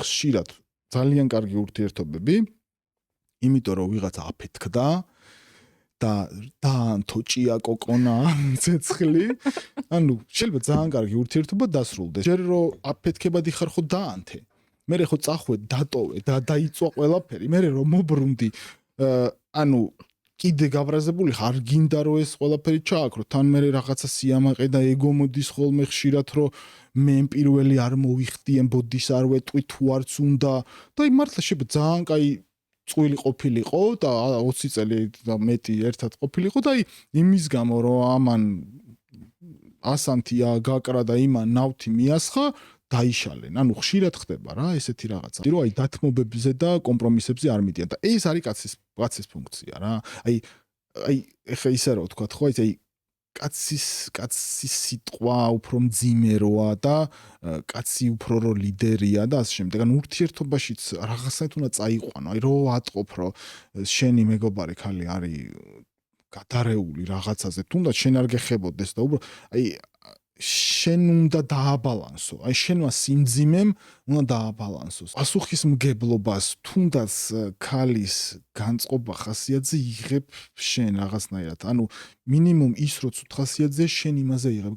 ხშირად ძალიან კარგი ურთიერთობები, იმიტომ რომ ვიღაცა აფეთქდა და დაანთო კოკონა ცეცხლი, ანუ შეიძლება ძალიან კარგი ურთიერთობა დასრულდეს. ჯერ რომ აფეთქებადი ხარ ხო დაანთე. მერე ხო წახვე, დატოვე და დაიწვა ყველაფერი, მერე რომ მობრუნდი, ანუ კიდე გაბრაზებული ხარ, არ გინდა რომ ეს ყველაფერი ჩააქრო, თან მერე რაღაცა სიამაყე და ეგო მოდის ხოლმე ხშირად რომ მე პირველი არ მოვიხდიენ, ბოდის არ ვეტყვი თუ არც უნდა და მართლა შეიძლება ძალიან კაი წვილი ყოფილიყო და 20 წელი და მეტი ერთად ყოფილიყო და იმის გამო რომ ამან ასანთია გაკრა და იმან ნავთი მიასხა დაიშალენ. ანუ ხშირად ხდება რა ესეთი რაღაცა. რომ აი დათმობებზე და კომპრომისებზე არ მიდიან და ეს არის კაცის ფუნქცია რა. აი ეხა ისე რა ვთქვა ხო, აი კაცის სიტყვა უფრო მძიმეროა და კაცი უფრო რო ლიდერია და ასე შემდეგ. ანუ ურთიერთობაშიც რაღაცნაირად უნდა წაიყვანო. აი რო ატყობ რომ შენი მეგობარი ქალი არის გადარეული რაღაცაზე, თუნდაც შენ არ გეხებოდეს და უბრალოდ აი შენ უნდა დააბალანსო. აი შენმა სიმძიმემ უნდა დააბალანსოს. პასუხისმგებლობას თუნდაც ქალის განწყობა ხასიათზე იღებ შენ რაღაცნაირად. ანუ მინიმუმ ის რო ცუდ ხასიათზე შენ იმაზე იღებ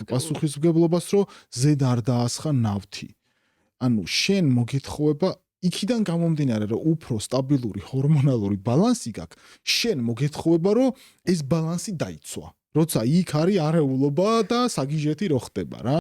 პასუხისმგებლობას, რომ ზედ არ დაასხა ნავთი. ანუ შენ მოგეთხოვება იქიდან გამომდინარე რომ უფრო სტაბილური ჰორმონალური ბალანსი გაქვს, შენ მოგეთხოვება რომ ეს ბალანსი დაიცვა. როცა იქ არის არეულობა და საგიჟეთი რო ხდება რა.